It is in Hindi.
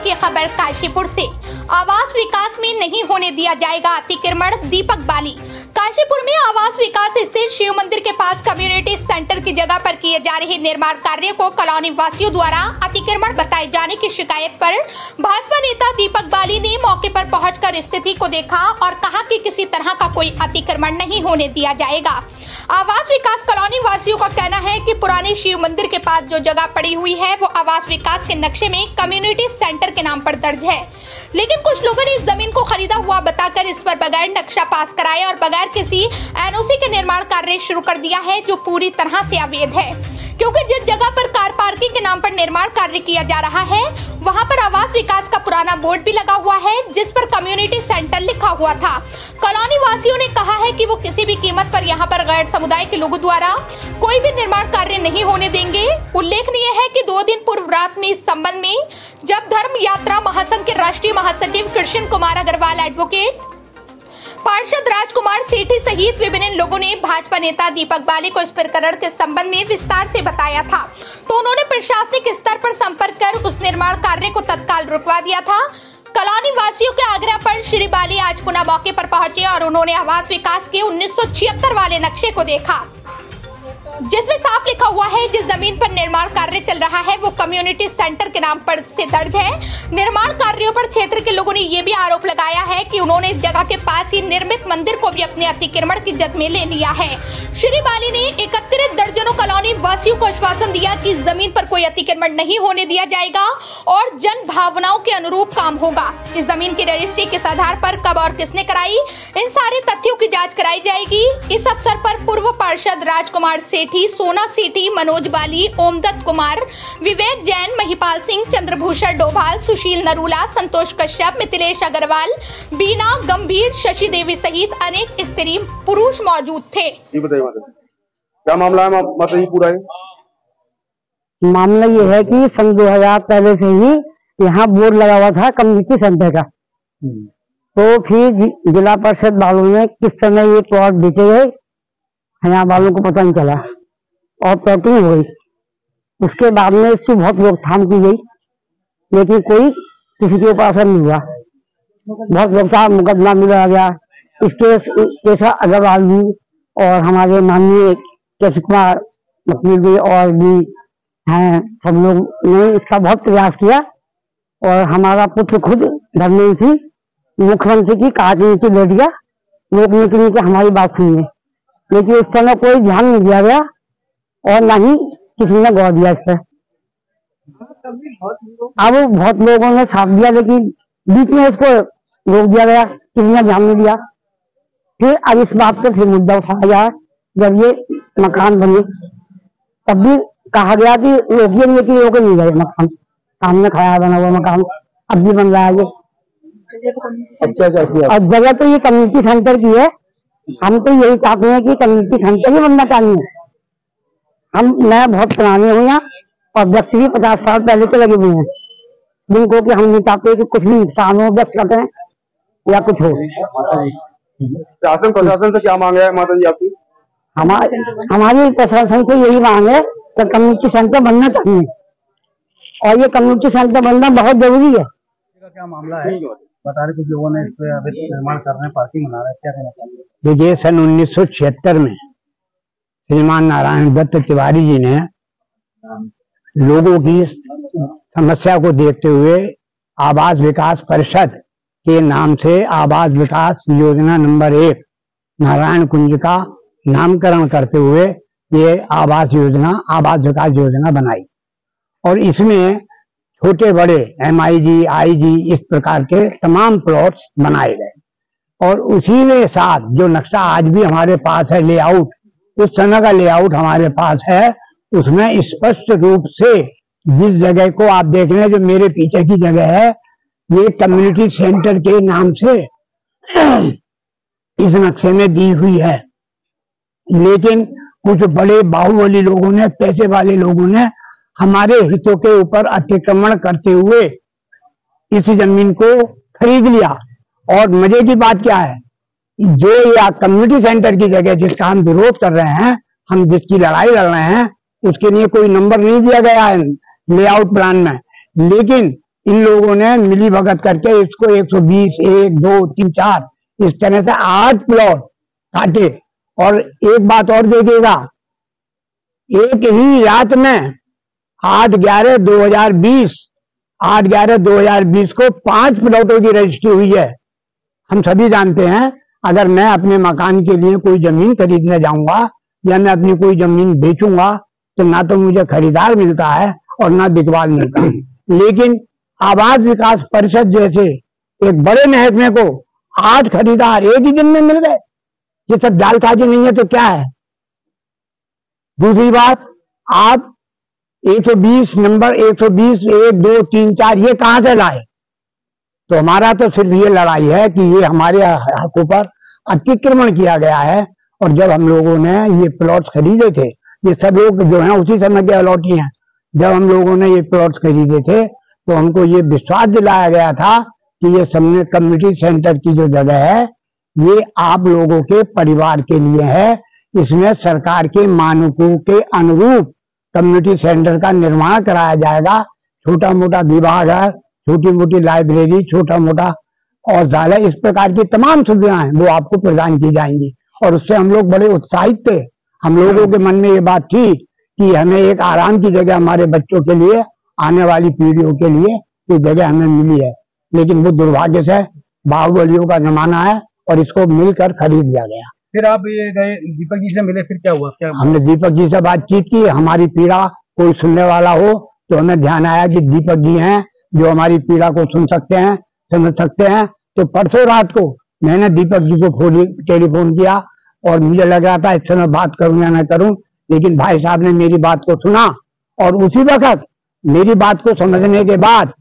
की खबर काशीपुर से। आवास विकास में नहीं होने दिया जाएगा अतिक्रमण, दीपक बाली। काशीपुर में आवास विकास स्थित शिव मंदिर के पास कम्युनिटी सेंटर की जगह पर किए जा रहे निर्माण कार्य को कॉलोनी वासियों द्वारा अतिक्रमण बताए जाने की शिकायत पर भाजपा नेता दीपक बाली ने मौके पर पहुंचकर स्थिति को देखा और कहा कि किसी तरह का कोई अतिक्रमण नहीं होने दिया जाएगा। आवास विकास कॉलोनी वासियों का कहना है कि पुराने शिव मंदिर के पास जो जगह पड़ी हुई है वो आवास विकास के नक्शे में कम्युनिटी सेंटर के नाम पर दर्ज है, लेकिन कुछ लोगों ने इस जमीन को खरीदा हुआ बताकर इस पर बगैर नक्शा पास कराए और बगैर किसी एनओसी के निर्माण कार्य शुरू कर दिया है, जो पूरी तरह से अवैध है। क्योंकि जिस जगह पर कार पार्किंग के नाम पर निर्माण कार्य किया जा रहा है वहां पर आवास विकास का पुराना बोर्ड भी लगा हुआ है जिस पर कम्युनिटी सेंटर लिखा हुआ था। कॉलोनी वासियों ने कहा है कि वो किसी भी कीमत पर यहां पर गैर समुदाय के लोगों द्वारा कोई भी निर्माण कार्य नहीं होने देंगे। उल्लेखनीय है कि 2 दिन पूर्व रात में इस संबंध में जब धर्म यात्रा महासंघ के राष्ट्रीय महासचिव कृष्ण कुमार अग्रवाल, एडवोकेट पार्षद राजकुमार सेठी सहित विभिन्न लोगों ने भाजपा नेता दीपक बाली को इस प्रकरण के संबंध में विस्तार से बताया था, तो उन्होंने प्रशासनिक स्तर पर संपर्क कर उस निर्माण कार्य को तत्काल रुकवा दिया था। कॉलोनी वासियों के आग्रह पर श्री बाली आज पुनः मौके पर पहुंचे और उन्होंने आवास विकास के 1976 वाले नक्शे को देखा, जिसमें साफ लिखा हुआ है जिस जमीन पर निर्माण कार्य चल रहा है वो कम्युनिटी सेंटर के नाम पर से दर्ज है। निर्माण कार्यों पर क्षेत्र के लोगों ने ये भी आरोप लगाया है कि उन्होंने इस जगह के पास ही निर्मित मंदिर को भी अपने अतिक्रमण की जद में ले लिया है। श्री बाली ने 31 दर्जनों कॉलोनी वासियों को आश्वासन दिया कि इस जमीन पर कोई अतिक्रमण नहीं होने दिया जाएगा और जन भावनाओं के अनुरूप काम होगा। इस जमीन की रजिस्ट्री किस आधार पर कब और किसने कराई, इन सारे तथ्यों की जाँच कराई जाएगी। इस अवसर पर पूर्व पार्षद राजकुमार सेठी, सोना सेठी, मनोज बाली, ओमदत्त कुमार, विवेक जैन, महिपाल सिंह, चंद्रभूषण डोभाल, सुशील नरूला, संतोष कश्यप, मिथिलेश अग्रवाल, बीना गंभीर, शशि देवी सहित अनेक स्त्री पुरुष मौजूद थे। क्या मामला है? मतलब ये पूरा है मामला ये है कि सन 2000 पहले से ही यहाँ बोर्ड लगा हुआ था कम्युनिटी सेंटर का, तो फिर जिला परिषद वालों ने किस समय ये प्लॉट बेचे गए यहाँ वालों को पता नहीं चला और प्लॉटिंग हो गई। उसके बाद में इसकी बहुत रोकथाम की गई, लेकिन कोई किसी के ऊपर असर नहीं हुआ। बहुत रोकथाम मुकदमा मिला गया। इसके केशव अग्रवाल भी और हमारे माननीय कृष्ण कुमार वकील भी और भी हैं, सब लोग ने इसका बहुत प्रयास किया और हमारा पुत्र खुद धर्मेंद्र सिंह मुख्यमंत्री की कहा कि नीचे लेट गया रोकने के नीचे हमारी बात सुनिए, लेकिन उस समय कोई ध्यान नहीं दिया गया और न ही किसी ने गौर दिया इस पर। अब बहुत लोगों ने साथ दिया लेकिन बीच में इसको रोक दिया गया, किसी ने ध्यान नहीं दिया। फिर अब इस बात पर फिर मुद्दा उठाया गया जब ये मकान बने, तब भी कहा गया कि रोकिए नहीं, कि रोके नहीं गए। मकान सामने खड़ा है बना हुआ मकान, अब भी बन रहा है ये। और जगह तो ये कम्युनिटी सेंटर की है, हम तो यही चाहते हैं कि कम्युनिटी सेंटर ही बनना चाहिए। मैं बहुत पुराने हुए हैं और वृक्ष भी 50 साल पहले से लगे हुए हैं, जिनको कि हम नहीं चाहते कि कुछ भी नुकसान हो वृक्ष कटें या कुछ हो। शासन प्रशासन से क्या मांग है माता जी आपकी? हमारी प्रशासन से यही मांग है कि कम्युनिटी सेंटर बनना चाहिए और ये कम्युनिटी सेंटर बनना बहुत जरूरी है। क्या मामला है बता रहे, कुछ लोगों ने इस पे निर्माण कर रहे हैं, पार्किंग बना रहे हैं, क्या कहना चाहिए? देखिए, सन 1976 में श्रीमान नारायण दत्त तिवारी जी ने लोगों की समस्या को देखते हुए आवास विकास परिषद के नाम से आवास विकास योजना नंबर 1 नारायण कुंज का नामकरण करते हुए ये आवास विकास योजना बनाई और इसमें छोटे बड़े MIG, IG इस प्रकार के तमाम प्लॉट्स बनाए गए और उसी के साथ जो नक्शा आज भी हमारे पास है, लेआउट उस समय का लेआउट हमारे पास है, उसमें स्पष्ट रूप से जिस जगह को आप देख रहे हैं जो मेरे पीछे की जगह है, ये कम्युनिटी सेंटर के नाम से इस नक्शे में दी हुई है। लेकिन कुछ बड़े बाहुबली लोगों ने, पैसे वाले लोगों ने हमारे हितों के ऊपर अतिक्रमण करते हुए इस जमीन को खरीद लिया। और मजे की बात क्या है, जो या कम्युनिटी सेंटर की जगह जिसका हम विरोध कर रहे हैं, हम जिसकी लड़ाई लड़ रहे हैं, उसके लिए कोई नंबर नहीं दिया गया है लेआउट प्लान में, लेकिन इन लोगों ने मिली भगत करके इसको 120, 1, 2, 3, 4 इस तरह से 8 प्लॉट काटे। और एक बात और देखिएगा, एक ही रात में 8/11/2020 को 5 प्लॉटों की रजिस्ट्री हुई है। हम सभी जानते हैं, अगर मैं अपने मकान के लिए कोई जमीन खरीदने जाऊंगा या मैं अपनी कोई जमीन बेचूंगा तो ना तो मुझे खरीदार मिलता है और ना बिकवाल मिलता है। लेकिन आवास विकास परिषद जैसे एक बड़े महकमे को 8 खरीदार एक ही दिन में मिल गए। ये सब जालसाजी नहीं है तो क्या है? दूसरी बात, आप 120 नंबर 120 1, 2, 3, 4 ये कहां से लाए? तो हमारा तो सिर्फ ये लड़ाई है कि ये हमारे हकों पर अतिक्रमण किया गया है। और जब हम लोगों ने ये प्लॉट्स खरीदे थे, ये सब लोग जो हैं उसी समय के अलॉटी हैं, जब हम लोगों ने ये प्लॉट्स खरीदे थे तो हमको ये विश्वास दिलाया गया था कि ये सबने कम्युनिटी सेंटर की जो जगह है ये आप लोगों के परिवार के लिए है। इसमें सरकार के मानकों के अनुरूप कम्युनिटी सेंटर का निर्माण कराया जाएगा। छोटा मोटा विभाग है, छोटी मोटी लाइब्रेरी, छोटा मोटा औषधालय, इस प्रकार की तमाम सुविधाएं वो आपको प्रदान की जाएंगी। और उससे हम लोग बड़े उत्साहित थे। हम लोगों के मन में ये बात थी कि हमें एक आराम की जगह हमारे बच्चों के लिए, आने वाली पीढ़ियों के लिए ये जगह हमें मिली है। लेकिन वो दुर्भाग्य से बाहुबलियों का जमाना है और इसको मिलकर खरीद लिया गया। फिर आप ये गए दीपक जी से मिले, फिर क्या हुआ? क्या हमने दीपक जी से बातचीत की, हमारी पीड़ा कोई सुनने वाला हो तो हमें ध्यान आया कि दीपक जी हैं जो हमारी पीड़ा को सुन सकते हैं, समझ सकते हैं। तो परसों रात को मैंने दीपक जी को टेलीफोन किया और मुझे लग रहा था इस समय बात करूं या न करूं, लेकिन भाई साहब ने मेरी बात को सुना और उसी वक्त मेरी बात को समझने के बाद